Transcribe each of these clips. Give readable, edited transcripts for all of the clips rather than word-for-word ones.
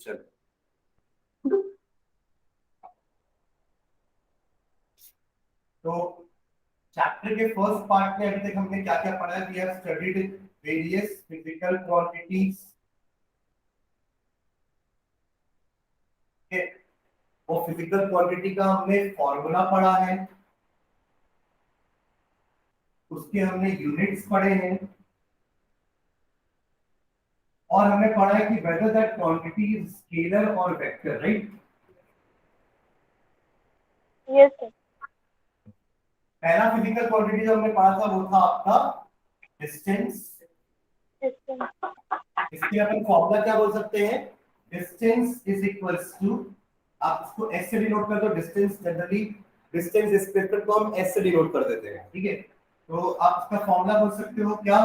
चलो तो चैप्टर के फर्स्ट पार्ट में अभी तक हमने क्या क्या पढ़ा है? We have studied various physical quantities. वो फिजिकल क्वांटिटी का हमने फॉर्मूला पढ़ा है, उसके हमने यूनिट्स पढ़े हैं, और हमने पढ़ा है कि whether that quantity is scalar और वेक्टर, राइट? Yes sir. पहला फिजिकल क्वांटिटी जो हमने पढ़ा था वो था आपका डिस्टेंस। इसके अपन फॉर्मूला क्या बोल सकते हैं? डिस्टेंस इज इक्वल्स टू, आप इसको एस से डिनोट कर दो। डिस्टेंस जनरली डिस्टेंस स्क्वायर को हम एस से डिनोट कर देते हैं, ठीक है? तो आप इसका फॉर्मूला बोल सकते हो क्या?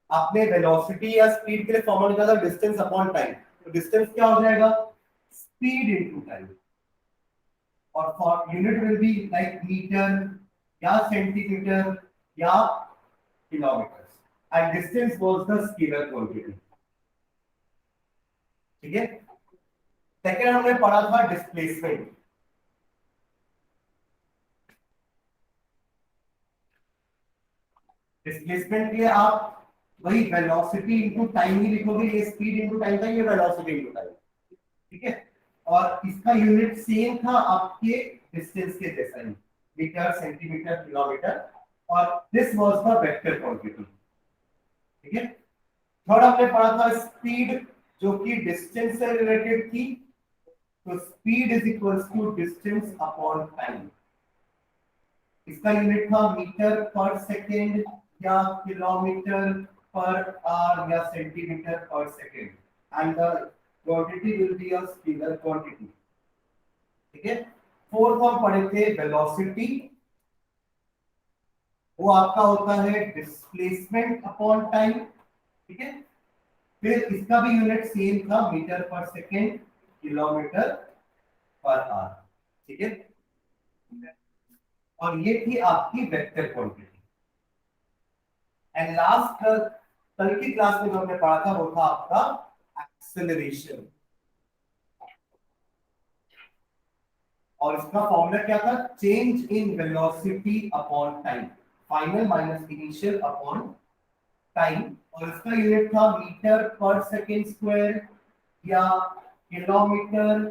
आपने वेलोसिटी या स्पीड के लिए फॉर्मूला निकाला था डिस्टेंस अपॉन टाइम, तो डिस्टेंस क्या हो जाएगा? स्पीड इनटू टाइम, और for unit will be like metre या सेंटीमीटर या kilometre, and distance was the scalar quantity, ठीक है? सेकंड हमने पढ़ा था डिस्प्लेसमेंट। डिस्प्लेसमेंट के लिए आप वही वेलोसिटी इनटू टाइम ही लिखोगे, ये स्पीड इनटू टाइम था, ये वेलोसिटी इनटू टाइम, ठीक है? और इसका यूनिट सेम था आपके डिस्टेंस के जैसा ही, मीटर सेंटीमीटर किलोमीटर, और this was the vector quantity, ठीक है? थर्ड हमने पढ़ा था स्पीड, जो कि डिस्टेंस से रिलेटेड थी। तो speed is equals to distance upon time. इसका यूनिट था मीटर पर सेकेंड या किलोमीटर पर आवर या centimetre per second, and the quantity will be a scalar quantity, ठीक है? फोर्थ हम पढ़े थे वेलोसिटी, वो आपका होता है डिस्प्लेसमेंट अपॉन टाइम, ठीक है? फिर इसका भी यूनिट सेम था, metre per second kilometre per our, ठीक है? और ये थी आपकी वेक्टर क्वांटिटी। एंड लास्ट कल की क्लास में जो हमने पढ़ा था वो था आपका एक्सेलरेशन, और इसका फॉर्मूला क्या था? Change in velocity upon time, final minus initial upon time, और इसका यूनिट था मीटर पर सेकेंड स्क्वायर या किलोमीटर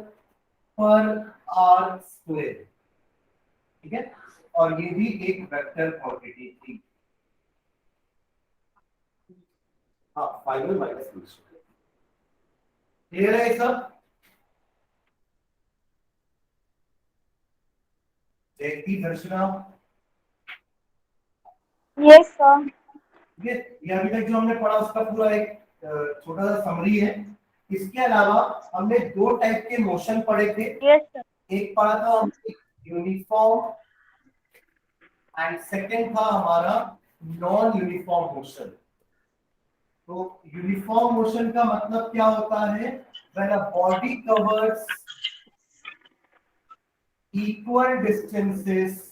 पर आवर स्क्वायर, ठीक है? और ये भी एक वेक्टर क्वांटिटी थी। हाँ, फाइनल माइनस इनिशियल, क्लियर है ये सब? जयती दर्शना, यस सर। ये अभी तक जो हमने पढ़ा उसका पूरा एक छोटा सा समरी है। इसके अलावा हमने दो टाइप के मोशन पढ़े थे। Yes sir. एक पढ़ा था यूनिफॉर्म, एंड सेकंड था हमारा नॉन यूनिफॉर्म मोशन। तो यूनिफॉर्म मोशन का मतलब क्या होता है? When a body covers equal distances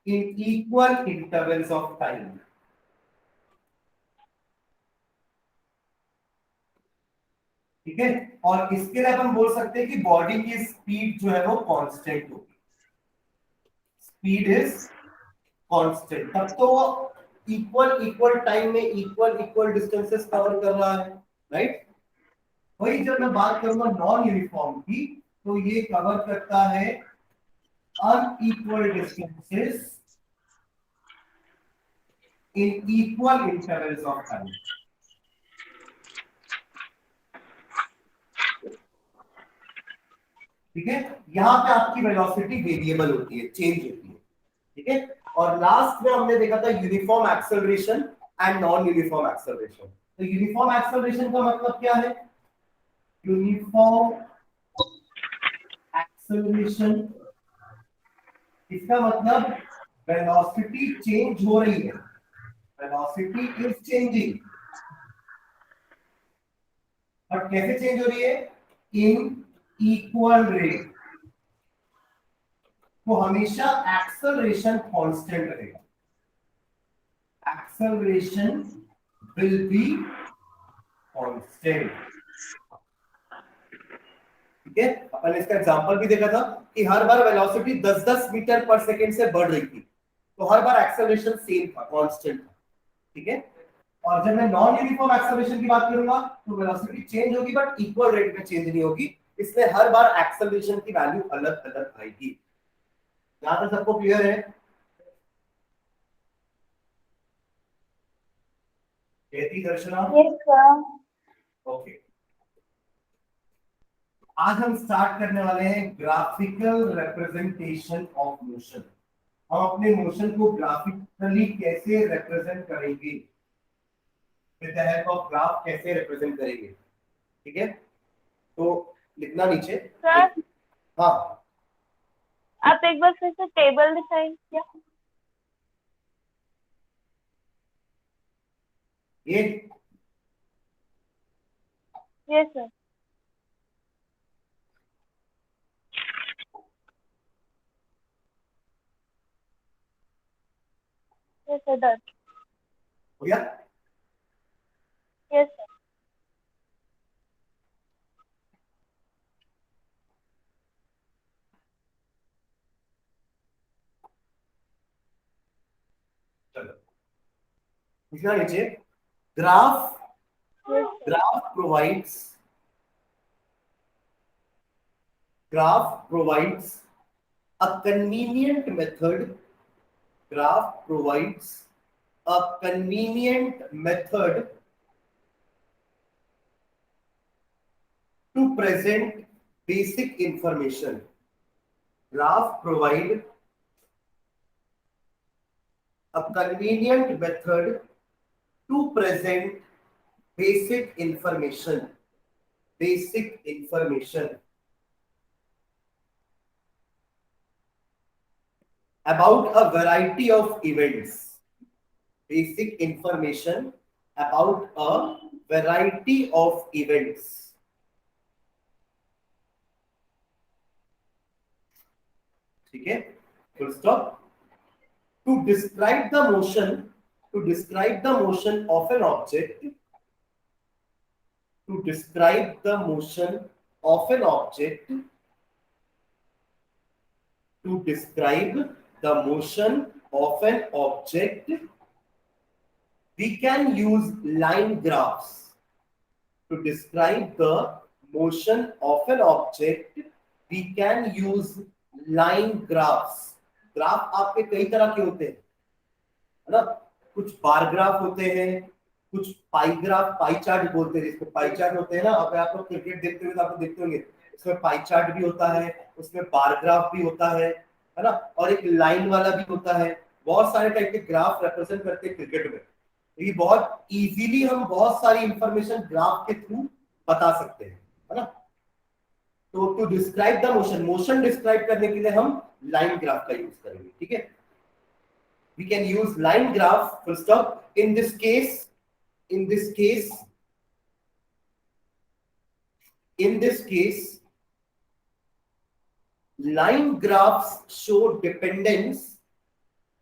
in equal intervals of time, ठीक है? और इसके लिए अपन बोल सकते हैं कि बॉडी की स्पीड जो है वो कांस्टेंट होगी, स्पीड इज कांस्टेंट, तब तो वो इक्वल इक्वल टाइम में इक्वल इक्वल डिस्टेंसेस कवर कर रहा है, राइट? वही जब मैं बात करूंगा नॉन यूनिफॉर्म की, तो ये कवर करता है unequal distances in equal intervals of time, ठीक है? यहां पे आपकी वेलोसिटी वेरिएबल होती है, चेंज होती है, ठीक है? और लास्ट में हमने देखा था uniform acceleration and non uniform acceleration. तो यूनिफॉर्म एक्सेलरेशन का मतलब क्या है? यूनिफॉर्म एक्सेलरेशन, इसका मतलब वेलोसिटी चेंज हो रही है, वेलोसिटी इज चेंजिंग, बट कैसे चेंज हो रही है? In equal rate. तो हमेशा एक्सेलरेशन कांस्टेंट रहेगा, acceleration will be कांस्टेंट। ठीक है, अपन ने इसका एग्जांपल भी देखा था कि हर बार वेलोसिटी 10-10 मीटर पर सेकंड से बढ़ रही थी, तो हर बार एक्सेलरेशन सेम था, कांस्टेंट था। ठीक है, और जब मैं नॉन यूनिफॉर्म एक्सेलरेशन की बात करूंगा तो वेलोसिटी चेंज होगी बट इक्वल रेट में चेंज नहीं होगी, इसलिए हर बार एक्सेलरेशन की वैल्यू अलग अलग आएगी। यहां तक सबको क्लियर है? कहती दर्शना? Yes, sir. ओके, आज हम स्टार्ट करने वाले हैं ग्राफिकल रिप्रेजेंटेशन ऑफ मोशन। हम अपने मोशन को ग्राफिकली कैसे रिप्रेजेंट करेंगे, with the help of graph कैसे रिप्रेजेंट करेंगे। ठीक है, तो लिखना नीचे। सर, हाँ, आप एक बार फिर से टेबल दिखाएं क्या? ये yes sir. Yes sir, done. हो गया? Yes sir. चलो लिखना नीचे। Graph yes sir. graph provides graph provides a convenient method graph provides a convenient method to present basic information. Graph provide a convenient method to present basic information. Basic information about a variety of events. Basic information about a variety of events. ठीक है, full stop. To describe the motion, to describe the motion of an object, to describe the motion of an object, to describe the motion of an object, we can use line graphs. To describe the motion of an object, we can use line graphs. Graph आपके कई तरह के होते हैं, है ना? कुछ bar graph होते हैं, कुछ पाई ग्राफ, पाई चार्ट बोलते हैं जिसको, पाई चार्ट होते हैं ना। अब आप लोग क्रिकेट देखते हुए तो आप देखते होंगे, उसमें पाई चार्ट भी होता है, उसमें बार ग्राफ भी होता है ना, और एक लाइन वाला भी होता है। बहुत सारे टाइप के ग्राफ रिप्रेजेंट करते हैं क्रिकेट में। ये बहुत इजीली हम बहुत सारी इंफॉर्मेशन ग्राफ के थ्रू बता सकते हैं, है ना? तो to describe the motion, motion describe करने के लिए हम लाइन ग्राफ का यूज करेंगे। ठीक है, we can use line graph, full stop. In this case, in this case, in this case, line graphs show dependence.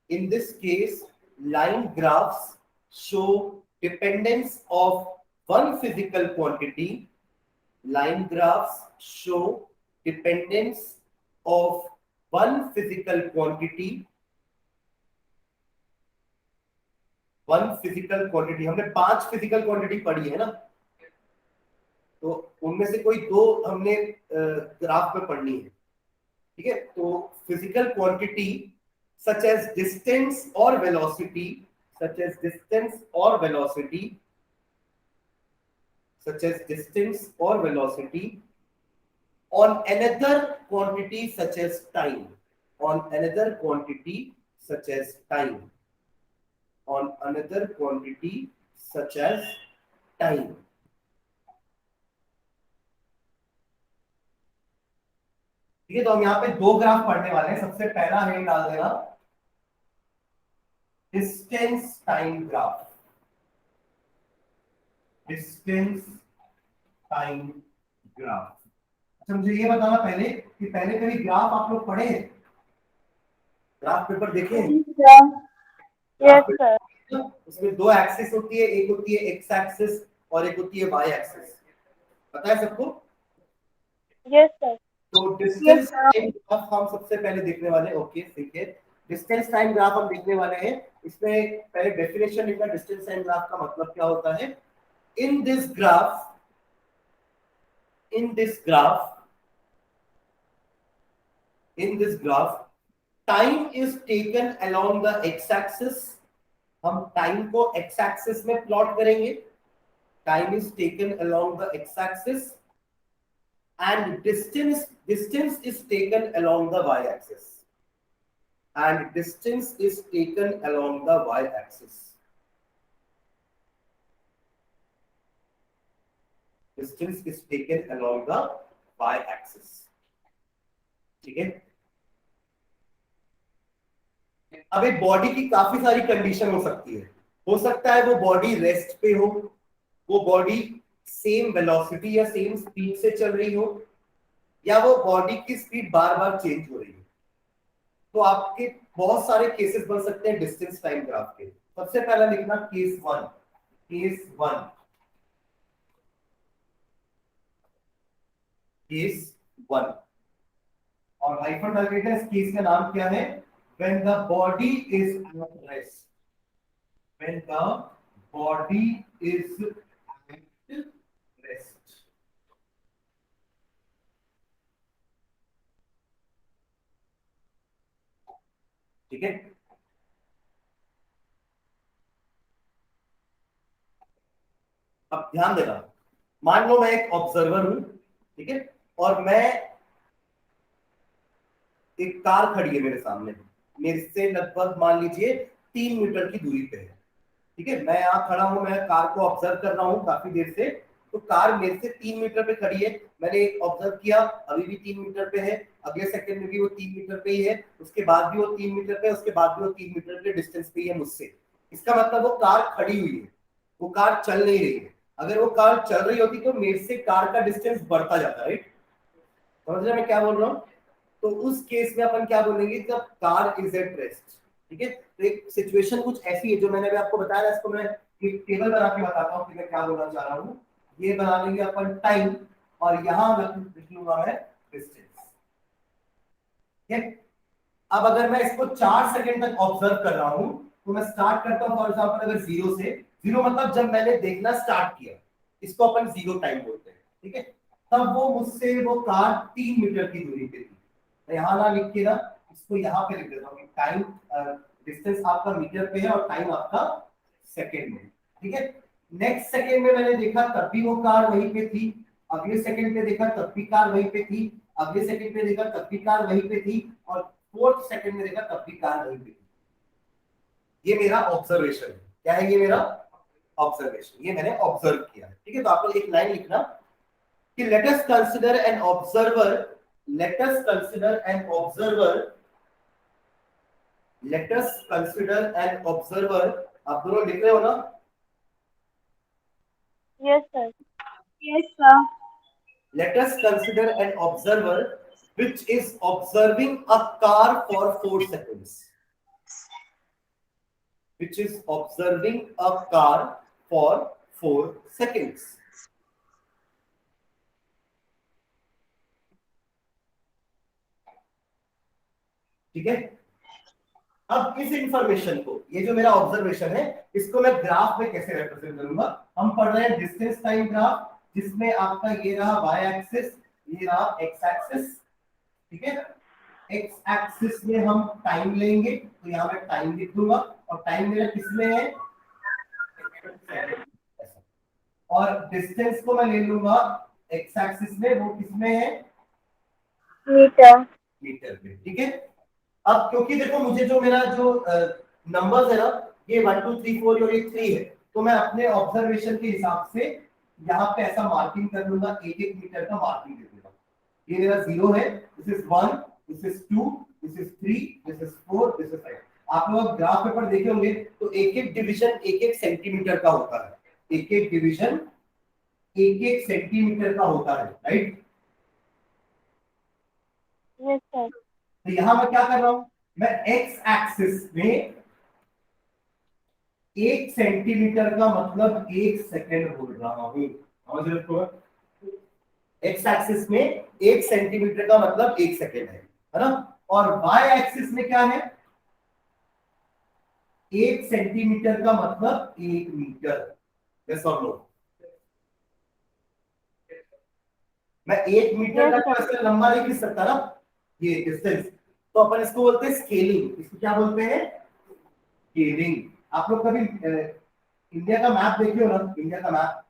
In this case, line graphs show dependence of one physical quantity. Line graphs show dependence of one physical quantity. One physical quantity, हमने 5 physical quantity पढ़ी है ना, तो उनमें से कोई 2 हमने graph में पढ़नी है। ठीक है, तो physical quantity such as distance और वेलोसिटी, सच एज डिस्टेंस और वेलोसिटी, सच एज डिस्टेंस और velocity on another quantity such as time, on another quantity such as time, on another quantity such as time. ठीक है, तो हम यहाँ पे 2 graph पढ़ने वाले हैं। सबसे पहला है, डाल देना distance time graph, distance time graph. अच्छा, मुझे ये बताना पहले कि पहले कभी ग्राफ आप लोग पढ़े हैं? ग्राफ पेपर देखे हैं? Yes sir. उसमें 2 एक्सिस होती है, एक होती है एक्स एक्सिस और एक होती है वाई एक्सिस, पता है सबको? Yes sir. तो डिस्टेंस टाइम ग्राफ हम सबसे पहले देखने वाले, ओके ठीक है, डिस्टेंस टाइम ग्राफ हम देखने वाले हैं। इसमें पहले डेफिनेशन लिखना डिस्टेंस टाइम ग्राफ का मतलब क्या होता है। In this graph, in this graph, in this graph time is taken along the x axis. हम टाइम को एक्स एक्सिस में प्लॉट करेंगे। Time is taken along the x axis and distance is taken along the y axis, and distance is taken along the y axis, distance is taken along the y axis, ठीक है। अब एक body की काफी सारी condition हो सकती है। हो सकता है वो बॉडी रेस्ट पे हो, वो बॉडी सेम वेलोसिटी या सेम स्पीड से चल रही हो, या वो बॉडी की स्पीड बार बार चेंज हो रही हो। तो आपके बहुत सारे केसेस बन सकते हैं डिस्टेंस टाइम ग्राफ के। सबसे पहला लिखना case one, case one, case one, और हाइफन डाल देते हैं। इस केस का नाम क्या है? When the body is at rest, when the body is at rest, ठीक है। अब ध्यान देना, मान लो मैं एक ऑब्जर्वर हूं, ठीक है, और मैं, एक कार खड़ी है मेरे सामने, मेरे से लगभग मान लीजिए 3 मीटर की दूरी पे है, ठीक है। मैं यहाँ खड़ा हूं, मैं कार को ऑब्जर्व कर रहा हूँ काफी देर से। तो कार मेरे से 3 मीटर पे खड़ी है, मैंने ऑब्जर्व किया, अभी भी 3 मीटर पे है, अगले सेकंड में भी वो 3 मीटर पे ही है, उसके बाद भी वो 3 मीटर पे, उसके बाद भी वो 3 मीटर के डिस्टेंस पे ही है मुझसे। इसका मतलब वो कार खड़ी हुई है, वो कार चल नहीं रही है। अगर वो कार चल रही होती तो मेरे से कार का डिस्टेंस बढ़ता जाता, राइट? समझ रहे मैं क्या बोल रहा हूँ? तो उस केस में अपन क्या बोलेंगे, जब कार इज एट रेस्ट, ठीक है। तो एक सिचुएशन कुछ ऐसी है जो मैंने अभी आपको बताया, इसको मैं एक टेबल बना के बताता हूँ कि मैं क्या बोलना चाह रहा हूँ। ये बना लेंगे अपन टाइम, और यहां लिख लूंगा मैं डिस्टेंस, ठीक है। अब अगर मैं इसको 4 सेकंड तक ऑब्जर्व कर रहा हूं, तो मैं स्टार्ट करता हूं फॉर एग्जांपल अगर जीरो से, जीरो मतलब जब मैंने देखना स्टार्ट किया, इसको अपन जीरो टाइम बोलते हैं, ठीक है। तब वो मुझसे वो कार 3 मीटर की दूरी पे थी। मैं यहां ना लिख के ना इसको यहां पे लिख देता हूं कि टाइम, डिस्टेंस आपका मीटर पे है और टाइम आपका सेकंड में, ठीक है। नेक्स्ट सेकंड में मैंने देखा तब भी वो कार वहीं पे थी, अगले सेकंड पे देखा तब भी कार वहीं पे थी, अगले सेकंड पे देखा तब भी कार वहीं पे थी, और फोर्थ सेकंड में देखा तब भी कार वहीं पे थी। ये मेरा ऑब्जर्वेशन है। क्या है ये मेरा ऑब्जर्वेशन, ये मैंने ऑब्जर्व किया, ठीक है। तो आप लोग एक लाइन लिखना कि let us consider an observer, let us consider an observer, let us consider an observer. आप दोनों लिख रहे हो ना? Yes sir. Yes, sir. Let us consider an observer which is observing a car for 4 seconds. Which is observing a car for 4 seconds. ठीक है। अब इस इंफॉर्मेशन को, ये जो मेरा ऑब्जर्वेशन है, इसको मैं ग्राफ में कैसे रिप्रेजेंट करूंगा? हम पढ़ रहे हैं डिस्टेंस टाइम ग्राफ, जिसमें आपका ये रहा वाई एक्सिस, ये रहा एक्स एक्सिस, ठीक है। एक्स एक्सिस में हम टाइम लेंगे, तो यहां मैं टाइम लिख दूंगा, और टाइम मेरा किसमें है? और डिस्टेंस को मैं ले लूंगा एक्स एक्सिस में, वो किसमें है? मीटर। मीटर में, ठीक है। अब क्योंकि देखो मुझे जो मेरा जो नंबर्स है ना, ये 1 2 3 4 और ये 3 है, तो मैं अपने ऑब्जर्वेशन के हिसाब से यहाँ पे ऐसा मार्किंग कर लूंगा, एक एक मीटर का मार्किंग दे दूंगा। ये मेरा 0 है, this is 1, this is 2, this is 3, this is 4, this is 5। आप लोग ग्राफ पेपर देखे होंगे तो एक एक डिवीजन एक एक सेंटीमीटर का होता है, एक एक डिवीजन एक एक सेंटीमीटर का होता है, राइट? Yes sir. तो यहां मैं क्या कर रहा हूं, मैं एक्स एक्सिस में 1 सेंटीमीटर का मतलब 1 सेकेंड बोल रहा हूं, समझ रहे हो? एक्स एक्सिस में 1 सेंटीमीटर का मतलब 1 सेकेंड है ना? और वाई एक्सिस में क्या है? 1 सेंटीमीटर का मतलब 1 मीटर। यस और नो? मैं 1 मीटर Yes, का sir. ऐसे लंबा नहीं खींच सकता ना, ये डिस्टेंस। तो अपन इसको बोलते हैं स्केलिंग। इसको क्या बोलते हैं? स्केलिंग। आप लोग कभी इंडिया का मैप देखे हो ना, इंडिया का मैप?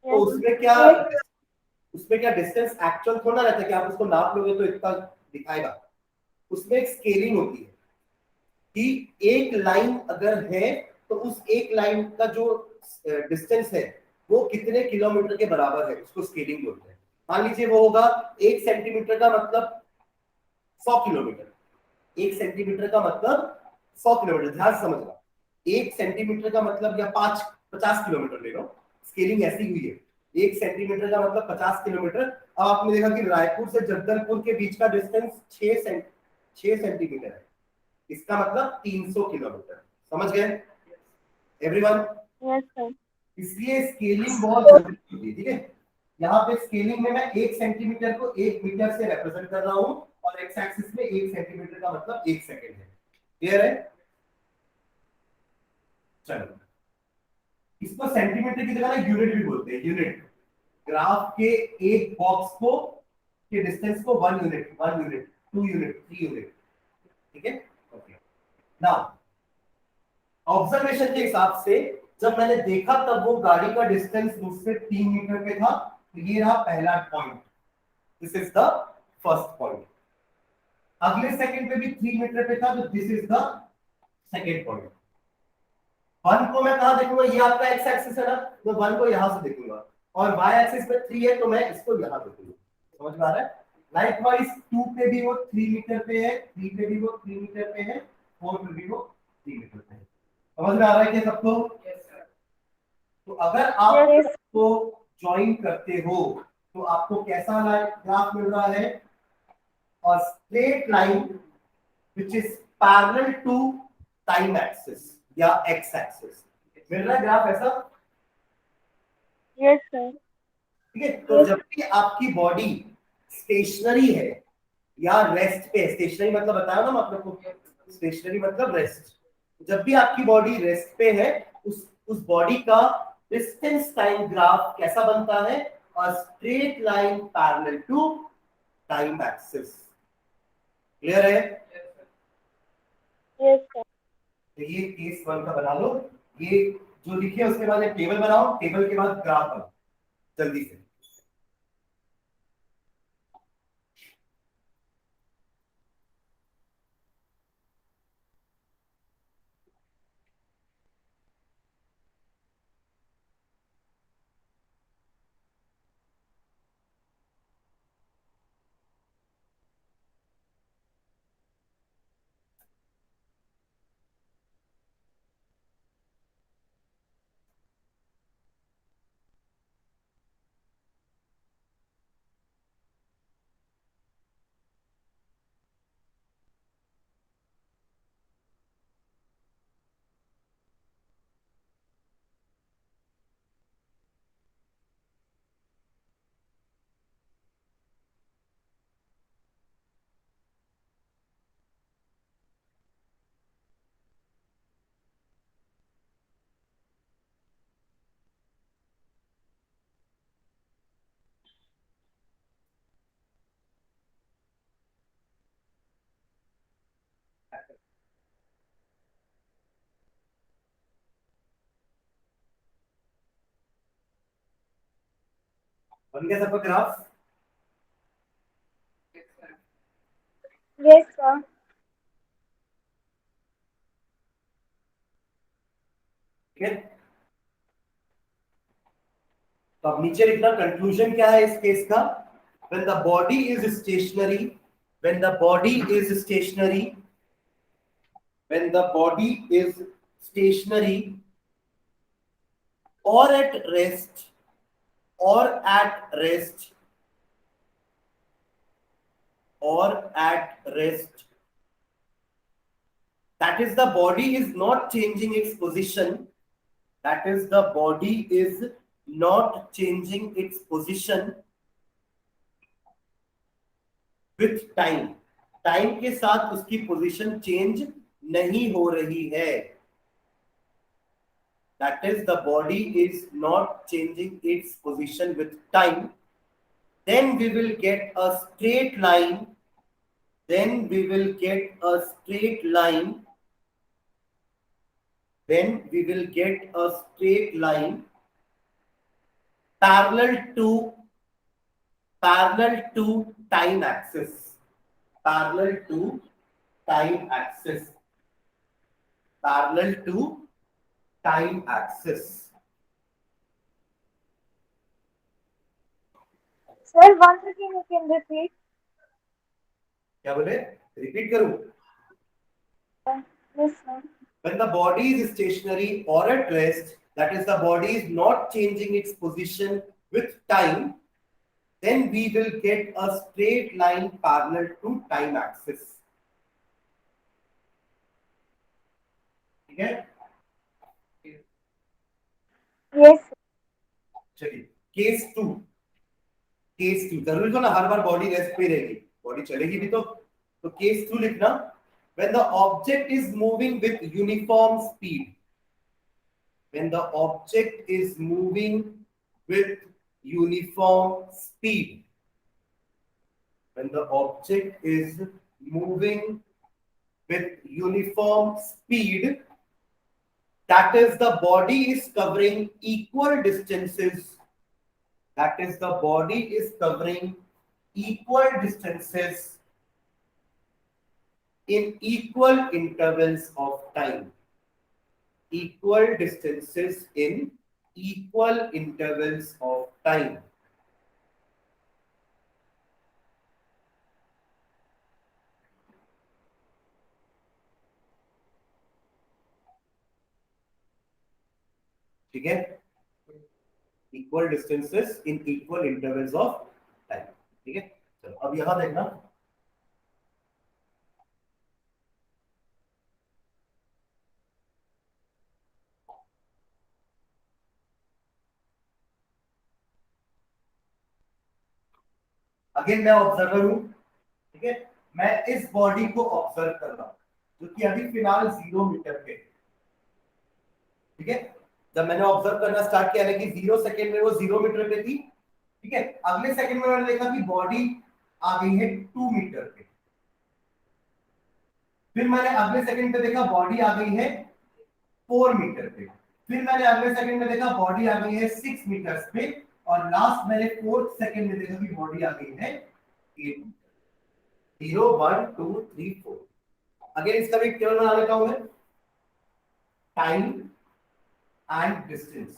तो Yes. उसमें क्या डिस्टेंस एक्चुअल थोड़ा रहता है कि आप उसको नाप लोगे तो इतना दिखाएगा। उसमें एक स्केलिंग होती है कि एक लाइन अगर है तो उस एक लाइन का जो डिस्टेंस है वो कितने किलोमीटर के बराबर है, उसको स्केलिंग बोलते हैं। मान लीजिए वो होगा 1 सेंटीमीटर का मतलब 100 किलोमीटर। 1 सेंटीमीटर का मतलब 100 किलोमीटर, ध्यान से समझना। 1 सेंटीमीटर का मतलब या 50 किलोमीटर ले लो, स्केलिंग ऐसी हुई है। 1 सेंटीमीटर का मतलब 50 किलोमीटर। अब आपने देखा कि रायपुर से जगदलपुर के बीच का डिस्टेंस 6 सेंटीमीटर है, इसका मतलब 300 किलोमीटर। समझ गए एवरीवन? Yes, sir. इसलिए स्केलिंग बहुत जरूरी होती है, ठीक है? यहाँ पे स्केलिंग में मैं 1 सेंटीमीटर को 1 मीटर से रिप्रेजेंट कर रहा हूँ, और एक्स एक्सिस में 1 सेंटीमीटर का मतलब 1 सेकेंड है। क्लियर है? चलो, इसको सेंटीमीटर की जगह ना यूनिट भी बोलते हैं। यूनिट, ग्राफ के एक बॉक्स को के डिस्टेंस को 1 यूनिट, 1 यूनिट, 2 यूनिट, 3 यूनिट। ठीक है? ओके। नाउ ऑब्जर्वेशन के हिसाब से जब मैंने देखा तब वो गाड़ी का डिस्टेंस मुझसे 3 मीटर पे था, तो ये रहा पहला point. This is the first point. अगले सेकंड पे भी 3 मीटर पे था, तो this is the second point. 1 को मैं कहां देखूंगा? ये आपका एक्स एक्सिस है ना, तो 1 को यहां से देखूंगा, और वाई एक्सिस में 3 है तो मैं इसको यहां देखूंगा। समझ में आ रहा है? लाइकवाइज 2 पे भी वो 3 मीटर पे है, 3 पे भी वो 3 मीटर पे है, 4 पे भी वो 3 मीटर पे है। समझ में आ रहा है क्या सबको? तो अगर आप Yes, इसको ज्वाइन करते हो तो आपको कैसा ग्राफ मिल रहा है? और straight line which is parallel to time axis या x axis मिल रहा है ग्राफ ऐसा। yes, sir. ठीक है? तो जब भी आपकी बॉडी स्टेशनरी है या रेस्ट पे, स्टेशनरी मतलब बताया ना मैं आप लोग को, स्टेशनरी मतलब रेस्ट। जब भी आपकी बॉडी रेस्ट पे है, उस बॉडी का डिस्टेंस टाइम ग्राफ कैसा बनता है? A straight line parallel to time axis. Clear है? Yes, sir. तो ये केस 1 का बना लो। ये जो लिखे उसके बाद एक टेबल बनाओ, टेबल के बाद ग्राफ बनाओ जल्दी से। बन गया सबका ग्राफ? Yes, sir. ठीक है? तो अब नीचे लिखना कंक्लूजन क्या है इस केस का? when the body is stationary when the body is stationary when the body is stationary or at rest or at rest or at rest that is the body is not changing its position, that is the body is not changing its position with time, time के साथ उसकी position change नहीं हो रही है, that is the body is not changing its position with time, then we will get a straight line, then we will get a straight line, then we will get a straight line parallel to time axis, parallel to time axis, parallel to time axis. Sir, once again you can repeat. क्या बोले? Repeat करूं? Yes, sir. When the body is stationary or at rest, that is the body is not changing its position with time, then we will get a straight line parallel to time axis. ठीक है? Yes, sir. चलिए case 2, case 2 जरूरी तो ना हर बार body rest पे रहेगी, body चलेगी भी तो केस 2 लिखना, when the object is moving with uniform speed, when the object is moving with uniform speed, when the object is moving with uniform speed, that is the body is covering equal distances, that is the body is covering equal distances in equal intervals of time, equal distances in equal intervals of time. ठीक है? equal distances in equal intervals of time. ठीक है? चलो अब यहां देखना, again मैं observer हूं, ठीक है, मैं इस बॉडी को ऑब्जर्व कर रहा हूं जो कि अभी फिलहाल 0 मीटर पे, ठीक है, जब मैंने ऑब्जर्व करना स्टार्ट किया कि 0 सेकंड में वो 0 मीटर पे थी, ठीक है, अगले सेकंड में मैंने देखा कि बॉडी आ गई है 2 मीटर पे, फिर मैंने अगले सेकंड पे देखा बॉडी आ गई है 4 मीटर पे, फिर मैंने अगले सेकंड में देखा बॉडी आ गई है 6 मीटर्स पे, और लास्ट मैंने 4th सेकंड में देखा कि बॉडी आ गई है 8 मीटर। 0 1 2 3 4। अगेन इसका भी टेबल बना लेता हूं मैं, time and distance.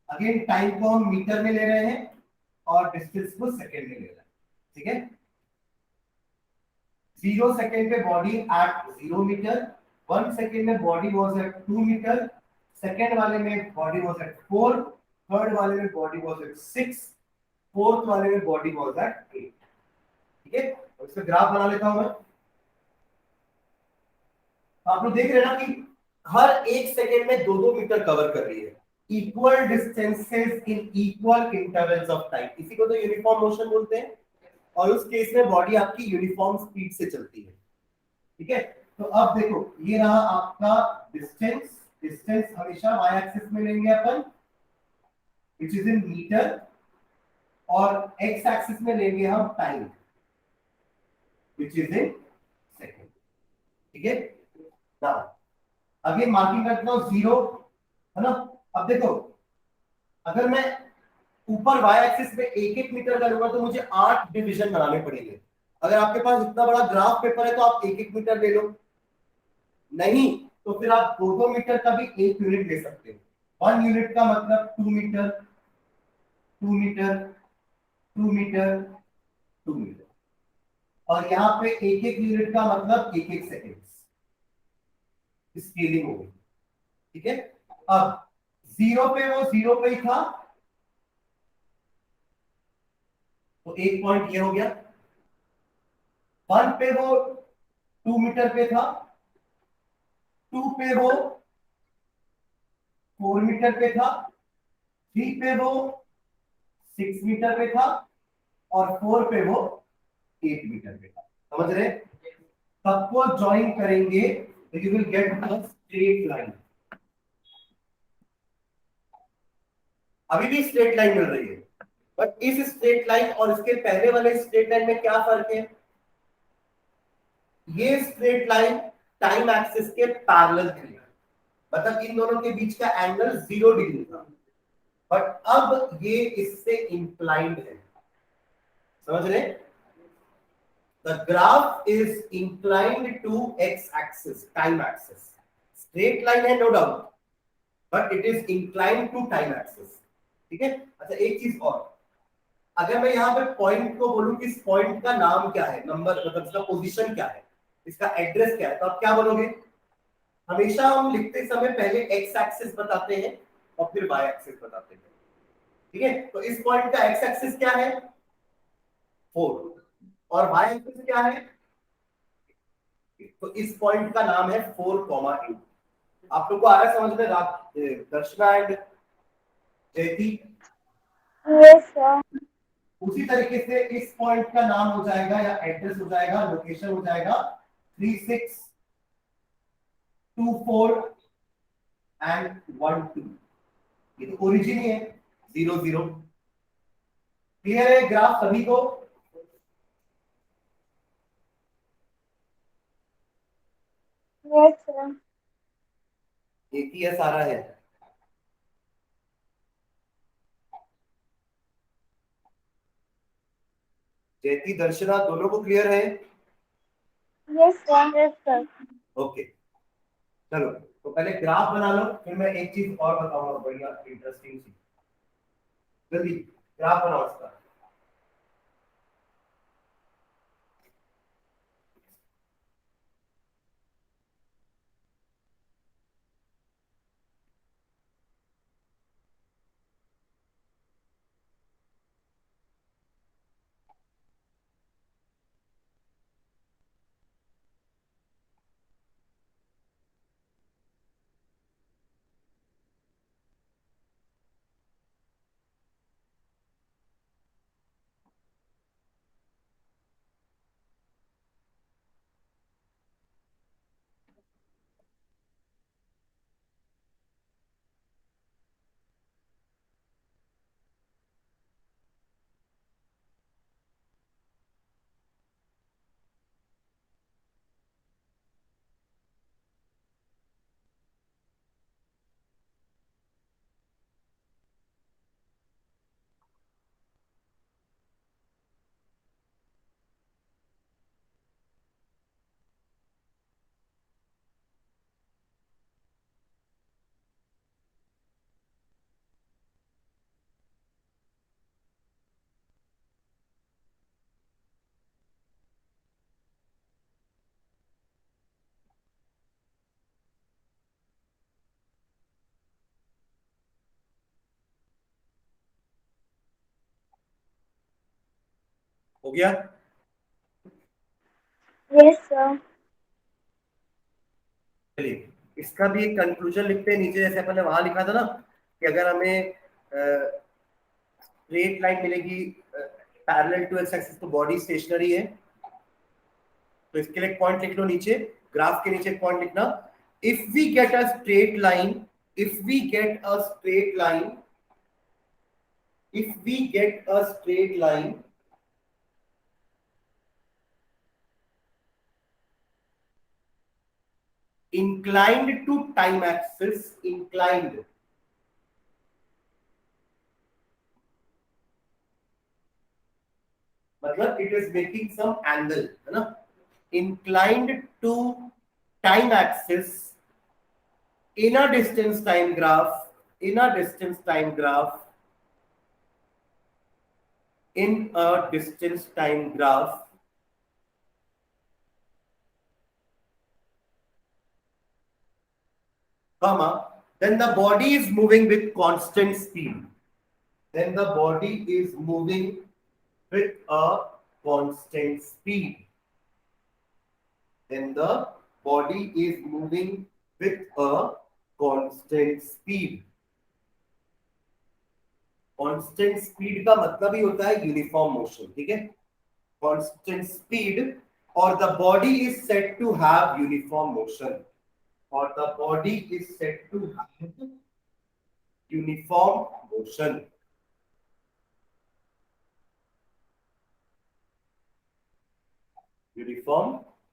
Again time को हम मीटर में ले रहे हैं और डिस्टेंस को सेकंड में ले रहे हैं, ठीक है। 0 सेकंड पे बॉडी एट 0 मीटर, 1 सेकंड में body was at 2 metre, second वाले में बॉडी वाज एट 4, थर्ड वाले में बॉडी वाज एट 6, फोर्थ वाले में बॉडी वाज एट 8, ठीक है। और इसका ग्राफ बना लेता हूं मैं। आप लोग देख रहे हैं ना कि हर 1 सेकंड में 2-2 मीटर कवर कर रही है, equal distances in equal intervals of time, इसी को तो यूनिफॉर्म मोशन बोलते हैं, और उस केस में बॉडी आपकी यूनिफॉर्म स्पीड से चलती है, ठीक है। तो अब देखो ये रहा आपका डिस्टेंस, डिस्टेंस हमेशा y एक्सिस में लेंगे अपन व्हिच इज इन मीटर, और x एक्सिस में लेंगे हम time which is in second, ठीक है। नाउ अगेन मार्किंग करता हूं 0, है ना। अब देखो अगर मैं ऊपर y एक्सिस पे 1-1 मीटर करूंगा तो मुझे 8 डिवीजन बनाने पड़ेंगे। अगर आपके पास इतना बड़ा ग्राफ पेपर है तो आप 1-1 मीटर ले लो, नहीं तो फिर आप 2-2 मीटर का भी 1 यूनिट ले सकते हो। 1 यूनिट का मतलब 2 मीटर, 2 मीटर, 2 मीटर, 2 मीटर, और यहाँ पे 1-1 यूनिट का मतलब 1-1 सेकेंड स्केलिंग होगी, ठीक है। अब 0 पे वो 0 पे ही था तो 1 पॉइंट ये हो गया, 1 पे वो 2 मीटर पे था, 2 पे वो 4 मीटर पे था, 3 पे वो 6 मीटर पे था, और 4 पे वो 8 मीटर पे था। समझ रहे? सबको ज्वाइन करेंगे तो you will get a straight line. अभी भी स्ट्रेट लाइन मिल रही है, बट इस स्ट्रेट लाइन और इसके पहले वाले स्ट्रेट लाइन में क्या फर्क है? ये स्ट्रेट लाइन टाइम एक्सिस के पैरेलल थी, मतलब इन दोनों के बीच का एंगल 0 डिग्री था, बट अब ये इससे इंक्लाइंड है। समझ रहे? The graph is inclined to x axis, time axis. Straight line है no doubt, but it is inclined to time axis. ठीक है? अच्छा, एक चीज और, अगर मैं यहाँ पे पॉइंट को बोलूं कि इस पॉइंट का नाम क्या है, नंबर मतलब इसका पोजीशन क्या है, इसका एड्रेस क्या है, तो आप क्या बोलोगे? हमेशा हम लिखते समय पहले एक्स एक्सिस बताते हैं और फिर वाई एक्सिस बताते हैं। ठीक है? तो इस पॉइंट का एक्स एक्सिस क्या है? 4, और वाई एक्सिस क्या है? तो इस पॉइंट का नाम है 4,8। आप लोग को आ रहा है समझ में? दर्शना एंड जयती, यस सर। उसी तरीके से इस पॉइंट का नाम हो जाएगा या एड्रेस हो जाएगा, लोकेशन हो जाएगा 3624 एंड 12। ये तो ओरिजिन ही है 00। क्लियर है ग्राफ सभी को? Yes sir. एक ही है सारा है। जयती दर्शना दोनों को क्लियर है? Yes sir. Yes sir. Okay, चलो तो पहले ग्राफ बना लो, फिर मैं एक चीज और बताऊंगा बढ़िया इंटरेस्टिंग चीज। जल्दी ग्राफ बनाओ इसका। हो गया? Yes sir. चलिए इसका भी एक कंक्लूजन लिखते हैं नीचे, जैसे अपन ने वहां लिखा था ना कि अगर हमें स्ट्रेट लाइन मिलेगी पैरेलल टू एक्स एक्सिस तो बॉडी स्टेशनरी है। तो इसके लिए एक पॉइंट लिख लो नीचे, ग्राफ के नीचे एक पॉइंट लिखना, if we get a straight line, if we get a straight line, if we get a straight line inclined to time axis, inclined, मतलब it is making some angle, है ना? Inclined to time axis in a distance time graph, in a distance time graph, in a distance time graph, comma, then the body is moving with constant speed, then the body is moving with a constant speed, when the body is moving with a constant speed. Constant speed का मतलब ही होता है uniform motion, ठीक है, constant speed, और the body is said to have uniform motion, और the body is said to have uniform motion. Uniform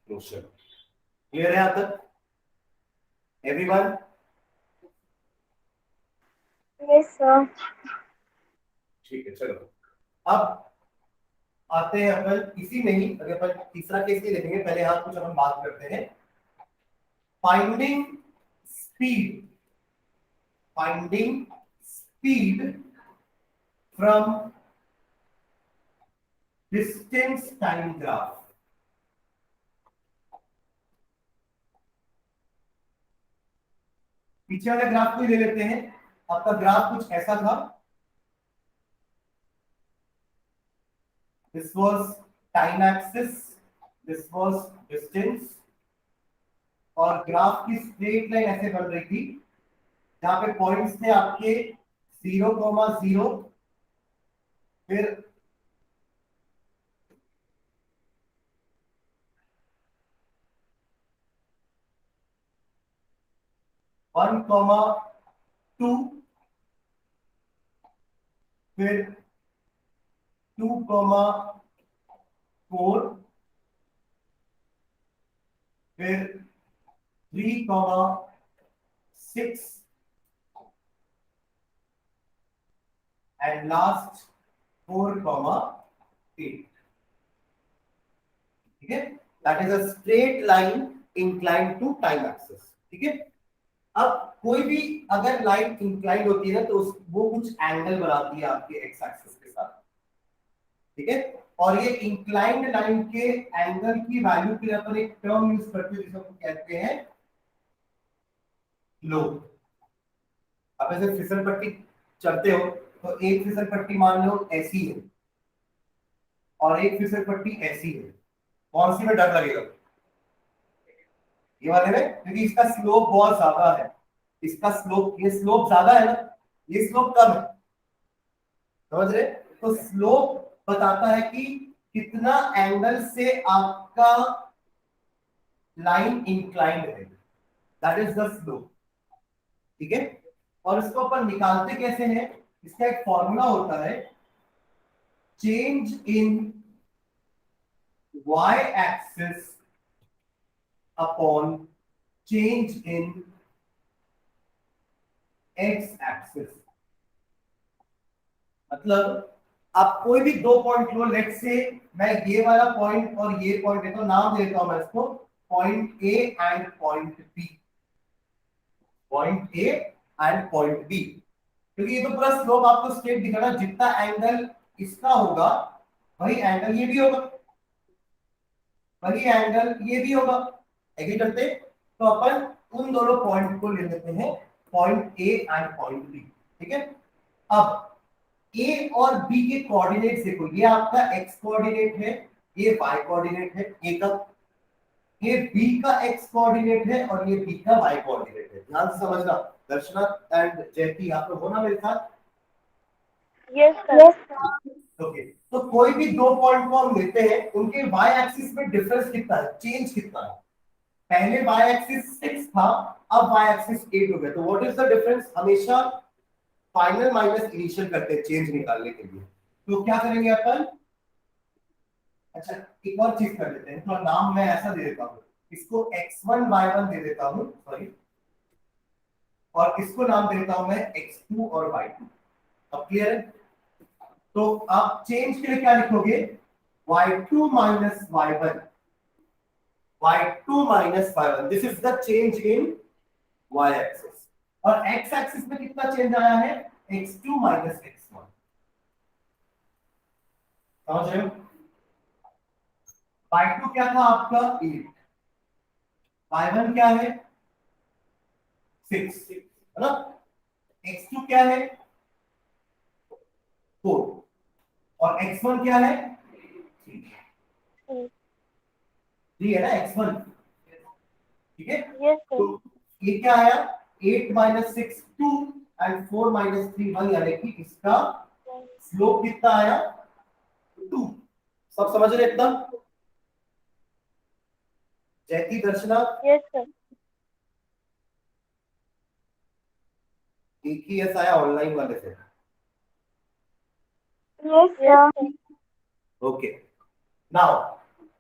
motion clear है यहां तक एवरीवन? Yes sir. ठीक है, चलो अब आते हैं अपन इसी में ही, अगर अपन तीसरा केस ही देखेंगे, पहले यहाँ कुछ अपन बात करते हैं। Finding speed, finding speed from distance time graph. पीछे वाले ग्राफ को ही ले लेते हैं। आपका ग्राफ कुछ ऐसा था, this was time axis, this was distance, और ग्राफ की स्ट्रेट लाइन ऐसे बन रही थी जहां पे पॉइंट्स थे आपके 0,0, फिर 1,2, फिर 2,4, फिर 3,6 एंड लास्ट 4,8, ठीक है, that is a straight line incline to time axis, ठीक है। अब कोई भी अगर लाइन इंक्लाइन होती है ना तो वो कुछ एंगल बनाती है आपके एक्स एक्सिस के साथ, ठीक है, और ये इंक्लाइंड लाइन के एंगल की वैल्यू के लिए अपन एक टर्म यूज करते हैं जिसको कहते हैं लोब। अब ऐसे फिसल पट्टी चलते हो तो एक फिसल पट्टी मान लो ऐसी है और एक फिसल पट्टी ऐसी है, कौन सी में डर लगेगा? ये वाले में, क्योंकि इसका स्लोप बहुत ज्यादा है, इसका स्लोप, ये स्लोप ज्यादा है ना, ये स्लोप कम है, समझ रहे? तो स्लोप बताता है कि कितना एंगल से आपका लाइन इंक्लाइंड है, दैट इज द स्लोप, ठीक है। और इसको अपन निकालते कैसे हैं? इसका एक फॉर्मूला होता है, change in y axis upon change in x axis. मतलब आप कोई भी दो पॉइंट लो, लेट से मैं ये वाला पॉइंट और ये पॉइंट लेता हूं, नाम देता हूं मैं इसको point A and point B, point A and point B, क्योंकि ये तो पूरा स्लोप आपको स्ट्रेट दिख रहा है, जितना एंगल इसका होगा वही एंगल ये भी होगा, वही एंगल ये भी होगा, एग्री करते? तो अपन उन दोनों पॉइंट को ले लेते हैं, point A and point B, ठीक है। अब ए और बी के कोऑर्डिनेट्स देखो, ये आपका एक्स कोऑर्डिनेट है, ये वाई कोऑर्डिनेट है ए का, ये बी का एक्स कोऑर्डिनेट है और ये बी का वाई कोऑर्डिनेट है। ध्यान से समझना, दर्शना एंड जयती यहाँ पे होना मेरे साथ। Yes sir. ओके, तो कोई भी दो पॉइंट को हम लेते हैं, उनके वाई एक्सिस में डिफरेंस कितना है, चेंज कितना है? पहले वाई एक्सिस 6 था, अब वाई एक्सिस 8 हो गया, तो व्हाट इज द डिफरेंस? हमेशा फाइनल माइनस इनिशियल करते हैं चेंज निकालने के लिए, तो क्या करेंगे अपन? अच्छा, एक और चीज कर लेते हैं, तो नाम मैं ऐसा दे देता हूँ, इसको x1 y1 दे देता हूँ, सॉरी, और इसको नाम दे देता हूं मैं x2 और y2। अब क्लियर है? तो आप चेंज के लिए क्या लिखोगे? y2 minus y1, y2 minus y1, this is the change in y axis. और x एक्सिस में कितना चेंज आया है? x2 माइनस x1, समझ रहे हो? y2 क्या था आपका? 8, y1 क्या है? 6, है ना? x2 क्या है? 4, और x1 क्या है? 3 है ना, x1। ठीक है। Yes sir. तो ये क्या आया 8 - 6 2 एंड 4 - 3 1, यानी कि इसका स्लोप कितना आया 2। सब समझ रहे एकदम? जयती दर्शना यस सर। एक ही ऐसा आया ऑनलाइन वाले से। Yes sir. ओके नाउ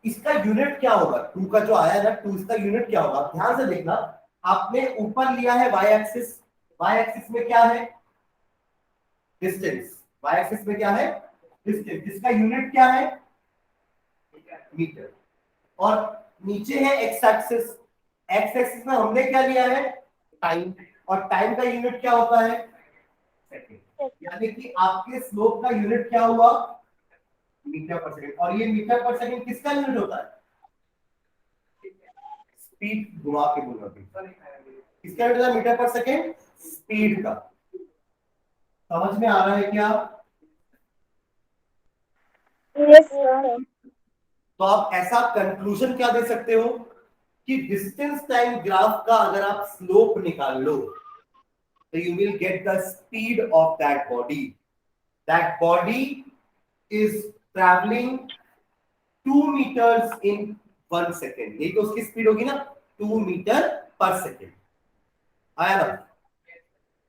इसका यूनिट क्या होगा 2 का जो आया ना 2, इसका यूनिट क्या होगा ध्यान से देखना। आपने ऊपर लिया है y एक्सिस, y एक्सिस में क्या है डिस्टेंस, y एक्सिस में क्या है डिस्टेंस, जिसका यूनिट क्या है मीटर। और नीचे है x एक्सिस, x एक्सिस में हमने क्या लिया है टाइम, और टाइम का यूनिट क्या होता है सेकंड। यानी कि आपके स्लोप का यूनिट क्या हुआ मीटर पर सेकंड। और ये मीटर पर सेकंड किसका यूनिट होता है स्पीड घुमा के बोल रहा हूं किसका यूनिट होता है मीटर पर सेकंड स्पीड का। समझ में आ रहा है क्या? Yes sir. तो आप ऐसा कंक्लूजन क्या दे सकते हो कि डिस्टेंस टाइम ग्राफ का अगर आप स्लोप निकाल लो तो you will get the speed of that body. That body is travelling 2 meters in 1 second। यही तो उसकी स्पीड होगी ना 2 मीटर पर सेकेंड। आया ना?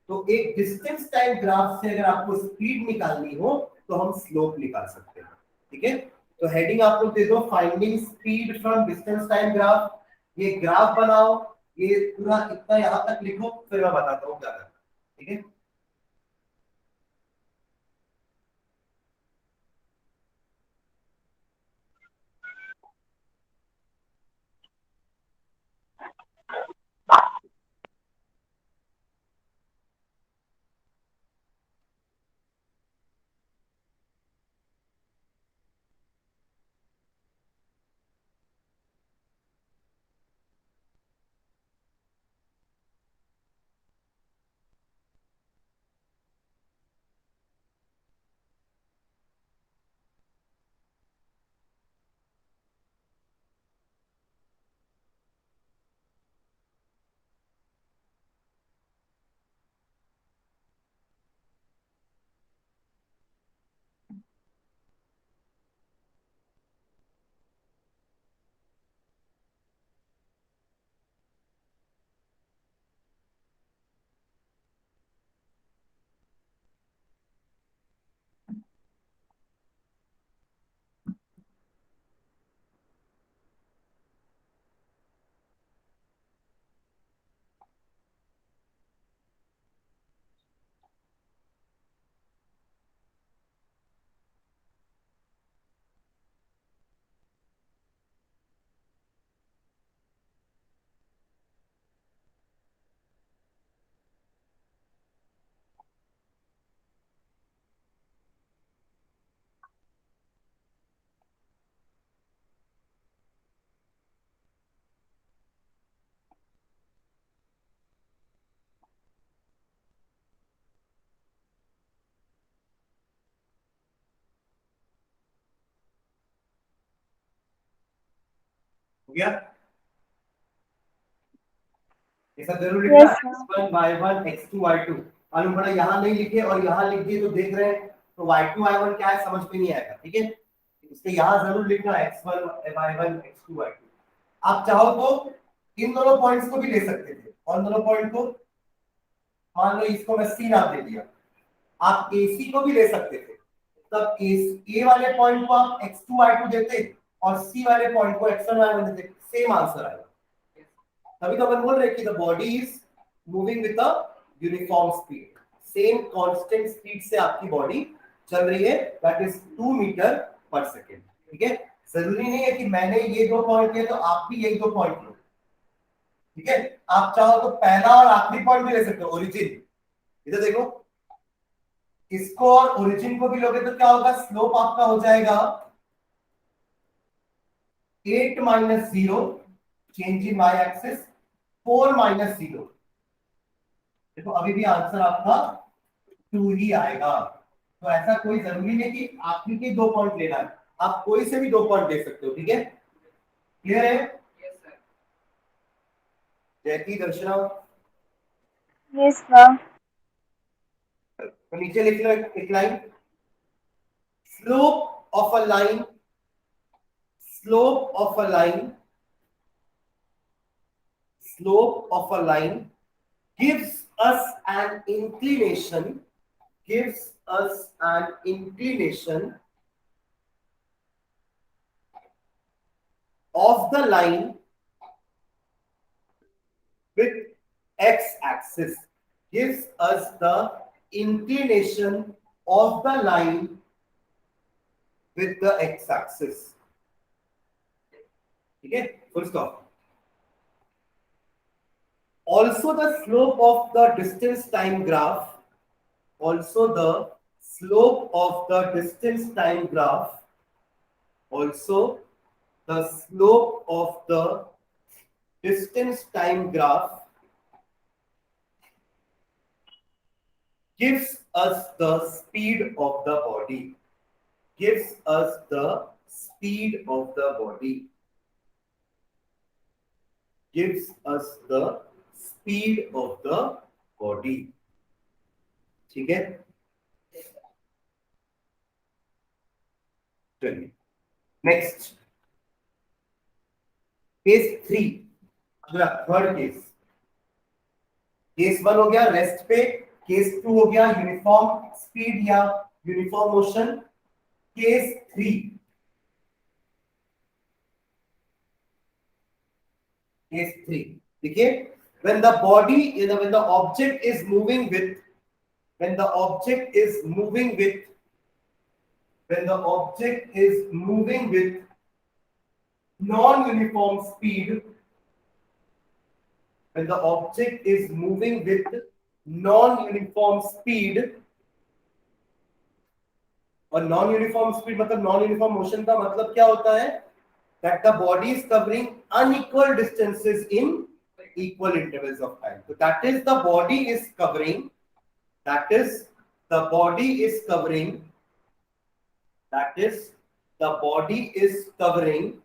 तो एक डिस्टेंस टाइम ग्राफ से अगर आपको स्पीड निकालनी हो तो हम स्लोप निकाल सकते हैं। ठीक है, तो हेडिंग आप लोग दे दो finding speed from distance time graph. ये ग्राफ बनाओ, ये पूरा इतना यहां तक लिखो, फिर मैं बताता हूं क्या करना। ठीक है, हो गया? ये सब जरूर लिखना yes sir. x1 y1 x2 y2। मालूम पड़ा यहाँ नहीं लिखे और यहाँ लिख दिए तो देख रहे हैं तो y2 y1 क्या है समझ में नहीं आएगा। ठीक है, इसके यहाँ जरूर लिखना x1 y1 x2 y2। आप चाहो तो इन दोनों पॉइंट्स को भी ले सकते थे, और दोनों पॉइंट को मान लो इसको मैं सी नाम दे दिया, आप AC को भी ले सकते थे। तब ए वाले पॉइंट को आप x2 y2 देते और C वाले पॉइंट को x1 y1 देते, सेम आंसर आएगा। तभी तो अपन बोल रहे हैं कि the body is moving with a uniform speed, same constant speed से आपकी बॉडी चल रही है, that is 2 metre per second. ठीक है, जरूरी नहीं है कि मैंने ये दो पॉइंट लिए तो आप भी यही दो पॉइंट लो। ठीक है, आप चाहो तो पहला और आखिरी पॉइंट भी ले सकते हो, ओरिजिन। इधर देखो, इसको और ओरिजिन को भी लोगे तो क्या होगा, स्लोप आपका हो जाएगा 8 - 0 चेंज इन y एक्सिस 4 - 0। देखो अभी भी आंसर आपका 2 ही आएगा। तो ऐसा कोई जरूरी नहीं कि आखिरी के 2 पॉइंट लेना है, आप कोई से भी 2 पॉइंट ले सकते हो। ठीक है, क्लियर है? जयती, दर्शना, Yes, sir. तो नीचे लिख लो एक line, slope of a line, slope of a line, slope of a line gives us an inclination, gives us an inclination of the line with x-axis, gives us the inclination of the line with the x-axis. ठीक है, full stop. Also the slope of the distance time graph, also the slope of the distance time graph, also the slope of the distance time graph gives us the speed of the body, gives us the speed of the body, gives us the speed of the body. ठीक है, चलिए next case 3, अगला third case. Case 1 हो गया rest पे, case 2 हो गया uniform speed या यूनिफॉर्म मोशन, केस 3, केस 3 देखिए, when the body, when the object is moving with, when the object is moving with, when the object is moving with non-uniform speed, when the object is moving with non-uniform speed, और non uniform speed मतलब non uniform motion का मतलब क्या होता है, that the body is covering unequal distances in equal intervals of time. So that is the body is covering, that is the body is covering, that is the body is covering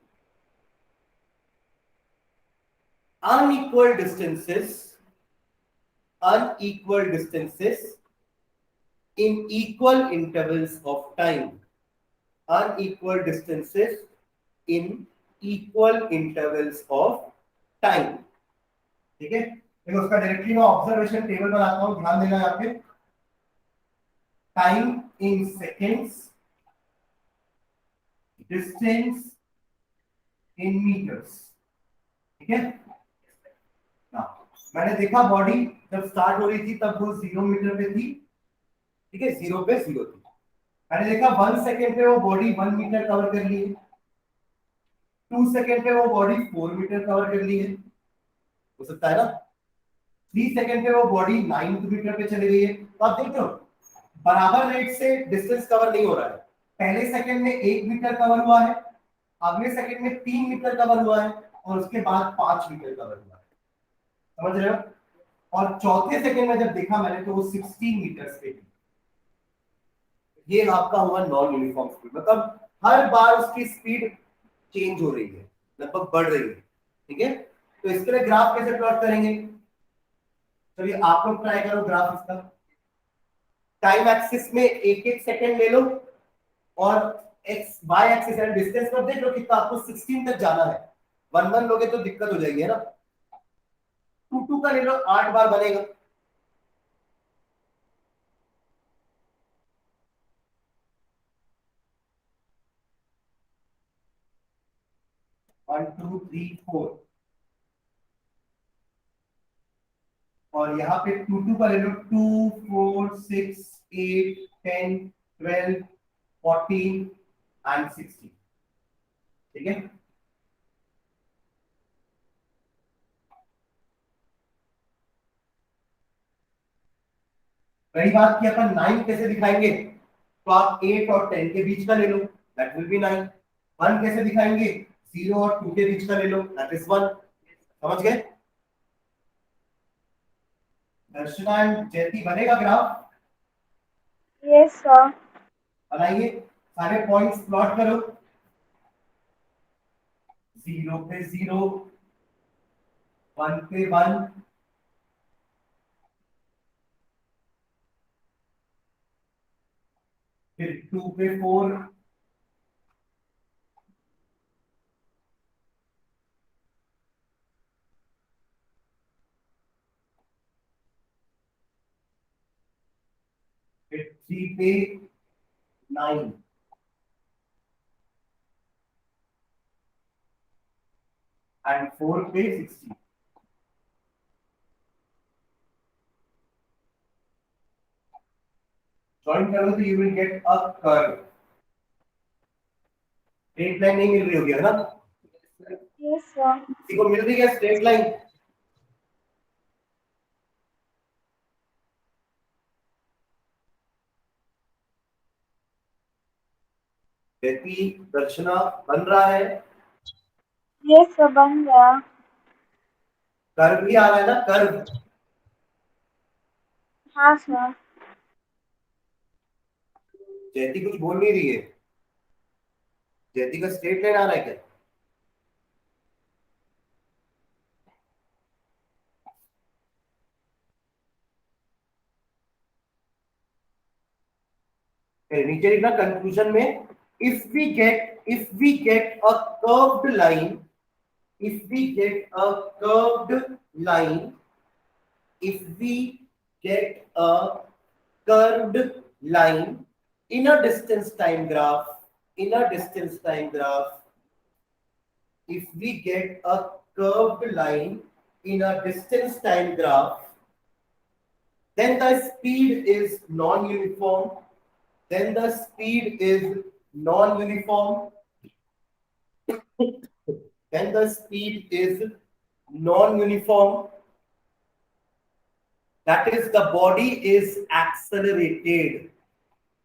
unequal distances, unequal distances in equal intervals of time, unequal distances in equal intervals of time. ठीक है, देखो उसका directly मैं observation table बनाता हूं, ध्यान देना यहाँ पे, time in seconds, distance in metres. ठीक है ना, मैंने देखा बॉडी जब स्टार्ट हो रही थी तब वो 0 मीटर पे थी, ठीक है, 0 पे 0 थी। मैंने देखा 1 सेकेंड पे वो बॉडी 1 मीटर कवर कर ली है, 2 सेकेंड पे वो बॉडी 4 मीटर कवर कर ली है, हो सकता है ना, 3 सेकेंड पे वो बॉडी 9 मीटर पे चली गई है। तो आप देख लो बराबर रेट से डिस्टेंस कवर नहीं हो रहा है, पहले सेकेंड में 1 मीटर कवर हुआ है, अगले सेकेंड में 3 मीटर कवर हुआ है, और उसके बाद 5 मीटर कवर हुआ है, समझ रहे हो, और चौथे सेकेंड में जब देखा मैंने तो वो 16 मीटर पे थी। ये आपका हुआ नॉन यूनिफॉर्म स्पीड, मतलब हर बार उसकी स्पीड चेंज हो रही है, लगभग बढ़ रही है। ठीक है, तो इसके लिए ग्राफ कैसे प्लॉट करेंगे, चलिए आप लोग ट्राई करो ग्राफ इसका। टाइम एक्सिस में एक एक सेकंड ले लो और X Y axis and distance पर देख लो कितना आपको 16 तक जाना है, 1 1 लोगे तो दिक्कत हो जाएगी है ना, 2 2 का ले लो, 8 बार बनेगा। वन टू थ्री फोर, और यहाँ पे 2 2 का ले लो, 2 4 6 8 10 12 14 एंड 16। ठीक है, रही बात कि अपन 9 कैसे दिखाएंगे, तो आप 8 और 10 के बीच का ले लो, दैट विल बी 9। 1 कैसे दिखाएंगे, 0 और 2 के बीच का ले लो, दैट इज 1। समझ गए, दर्शना एंड जयती, बनेगा ग्राफ, Yes, sir. बनाइए, सारे पॉइंट्स प्लॉट करो, 0 पे 0, 1 पे 1, फिर 2 पे 4, फिर 3 पे 9, एंड 4 पे 16। ज्वाइन करो तो you will get a curve. Straight line नहीं मिल रही होगी है ना? Yes, sir. किसी को मिल रही है स्ट्रेट लाइन? व्यक्ति दर्शना बन रहा है? Yes, sir. बन गया। कर्व भी आ रहा है ना, कर्व? हाँ सर। जयती कुछ बोल नहीं रही है। जयती का स्ट्रेट लाइन आ रहा है क्या? नीचे लिखना कंक्लूजन में, if we get a curved line, if we get a curved line, if we get a curved line in a distance time graph, in a distance time graph, if we get a curved line in a distance time graph, then the speed is non-uniform, then the speed is non-uniform, then the speed is non-uniform, that is the body is accelerated,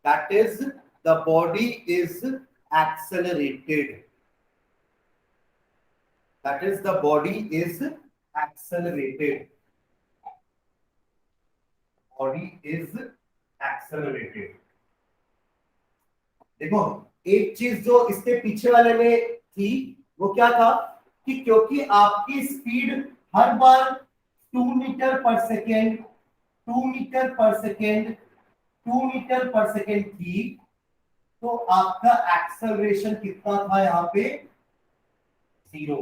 that is the body is accelerated, that is the body is accelerated, body is accelerated। देखो, एक चीज जो इसके पीछे वाले में थी वो क्या था कि क्योंकि आपकी स्पीड हर बार 2 metre per second, 2 metre per second, 2 metre per second थी, तो आपका एक्सेलरेशन कितना था यहाँ पे? 0।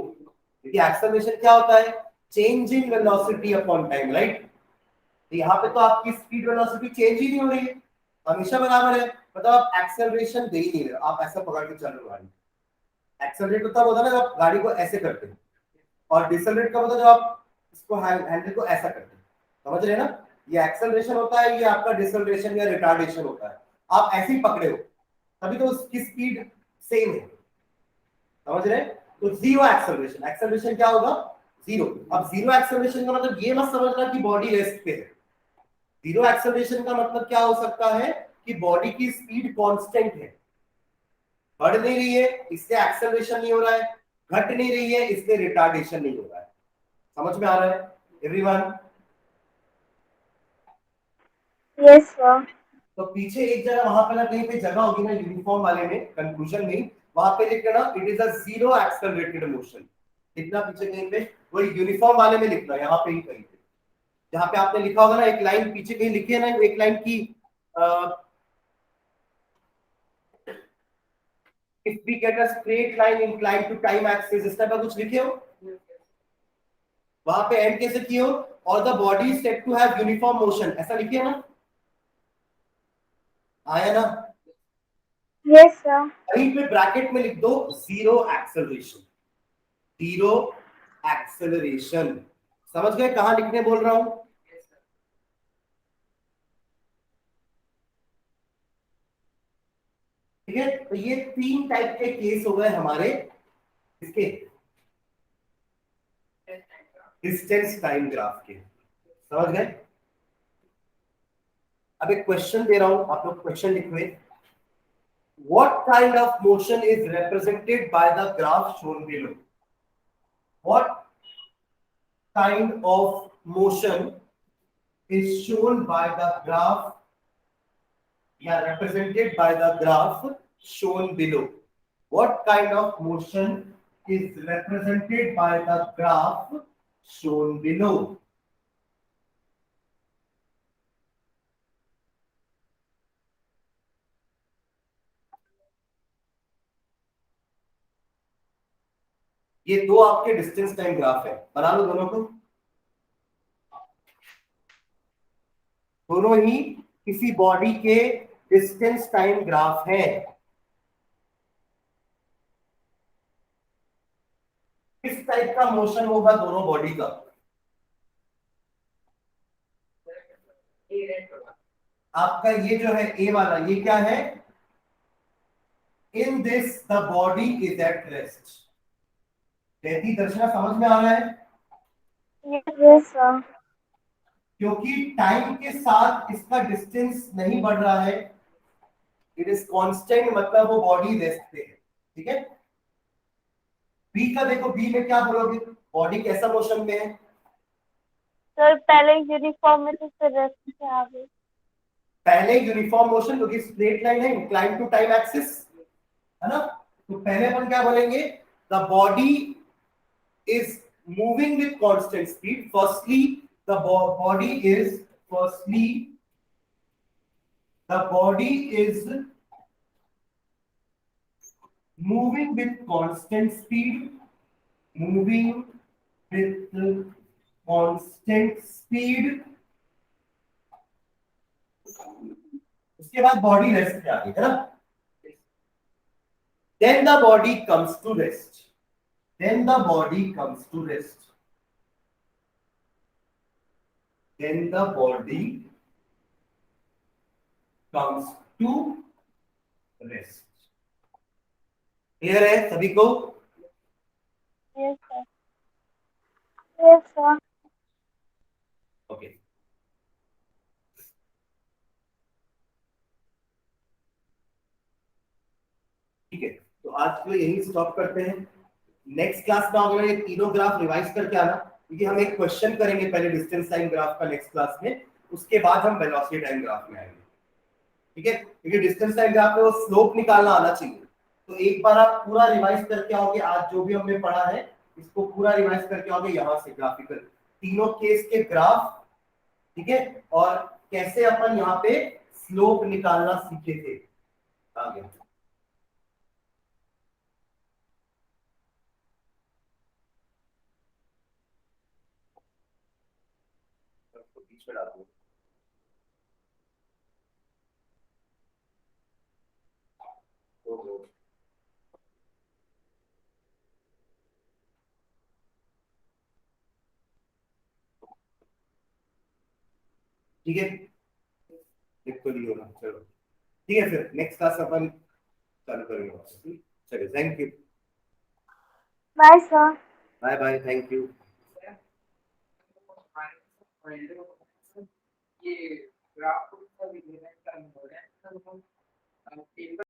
क्योंकि एक्सेलरेशन क्या होता है? Change in velocity upon time, right? तो यहाँ पे तो आपकी स्पीड वेलोसिटी चेंज ही नहीं हो रही है, हमेशा बराबर है। मतलब आप एक्सेलरेशन दे ही नहीं रहे, आप ऐसा पकड़ के चल रहे हो गाड़ी। एक्सेलरेट तब होता है ना जब आप गाड़ी को ऐसे करते हैं, और डिसेलरेट कब होता है जब आप इसको हैंडल को ऐसा करते हैं। समझ रहे हैं ना? ये एक्सेलरेशन होता है, ये आपका डिसेलरेशन या रिटार्डेशन होता है। आप ऐसे ही पकड़े हो तभी तो उसकी स्पीड सेम है। समझ रहे हैं? तो जीरो एक्सेलरेशन, एक्सेलरेशन क्या होगा? 0। अब जीरो एक्सेलरेशन का मतलब ये मत समझना कि बॉडी रेस्ट पे है। जीरो एक्सेलरेशन का मतलब क्या हो सकता है कि बॉडी की स्पीड कांस्टेंट है, बढ़ नहीं रही है इससे एक्सेलरेशन नहीं हो रहा है, घट नहीं रही है इससे रिटार्डेशन नहीं हो रहा है। समझ में आ रहा है एवरीवन? Yes, sir. तो पीछे एक जगह वहां पर ना कहीं पे जगह होगी ना यूनिफॉर्म वाले में, कंक्लूजन में, वहां पे लिख देना it is a zero accelerated motion. लिखना पीछे कहीं पे, वही यूनिफॉर्म वाले में लिखना, यहाँ पे ही कहीं पे जहां पे आपने लिखा होगा ना, एक लाइन पीछे कहीं लिखी है ना, एक लाइन की if we get a straight line inclined to time axis, इस टाइप का कुछ लिखे हो वहां पे, एंड कैसे किए हो, और the body is set to have uniform motion, ऐसा लिखिए ना, आया ना? Yes, sir. कहीं पे ब्रैकेट में लिख दो जीरो एक्सेलरेशन, जीरो एक्सेलरेशन। समझ गए कहां लिखने बोल रहा हूं? ठीक है, तो ये 3 टाइप के केस हो गए हमारे इसके डिस्टेंस टाइम ग्राफ के। समझ गए? अब एक क्वेश्चन दे रहा हूं, आप लोग क्वेश्चन लिखिए। What kind of motion is represented by the graph shown below? What kind of motion is shown by the graph, yeah, represented by the graph shown below? What kind of motion is represented by the graph shown below. ये दो आपके distance time graph है, बना लो दोनों को। दोनों ही किसी body के डिस्टेंस टाइम ग्राफ है। किस टाइप का मोशन होगा दोनों बॉडी का? आपका ये जो है ए वाला, ये क्या है? In this the body is at rest. कहती दर्शना समझ में आ रहा है? Yes, sir. क्योंकि टाइम के साथ इसका डिस्टेंस नहीं बढ़ रहा है, इट इज कांस्टेंट, मतलब वो बॉडी रेस्ट पे है। ठीक है। बी का देखो, बी में क्या बोलोगे? बॉडी कैसा मोशन में है? सर पहले यूनिफॉर्म में थे फिर रेस्ट पे आ गए। पहले यूनिफॉर्म मोशन, क्योंकि स्ट्रेट लाइन है, इंक्लाइन टू टाइम एक्सिस, है ना? तो पहले अपन क्या बोलेंगे? The body is moving with constant speed. Firstly, the body is moving with constant speed, moving with constant speed. उसके बाद बॉडी रेस्ट पे आ गई, है ना? Then the body comes to rest. Then the body comes to rest. Then the body comes to rest. Clear है सभी को? Yes, sir. Yes, sir. Okay. ठीक है, तो आज के लिए यही स्टॉप करते हैं। नेक्स्ट क्लास में अगर ये तीनों ग्राफ रिवाइज करके आना, क्योंकि हम एक क्वेश्चन करेंगे पहले डिस्टेंस टाइम ग्राफ का नेक्स्ट क्लास में, उसके बाद हम वेलोसिटी टाइम ग्राफ में आएंगे। ठीक है, क्योंकि डिस्टेंस टाइम ग्राफ में वो स्लोप निकालना आना चाहिए। तो एक बार आप पूरा रिवाइज करके आओगे, आज जो भी हमने पढ़ा है इसको पूरा रिवाइज करके आओगे यहां से, ग्राफिकल तीनों केस के ग्राफ। ठीक है, और कैसे अपन यहाँ पे स्लोप निकालना सीखे थे आगे। बीच में डाल दूं। ठीक है, तो नहीं होगा, चलो ठीक है, फिर नेक्स्ट क्लास अपन चालू करेंगे। चलिए, thank you, Bye, sir. Bye bye, thank you. ये ग्राफ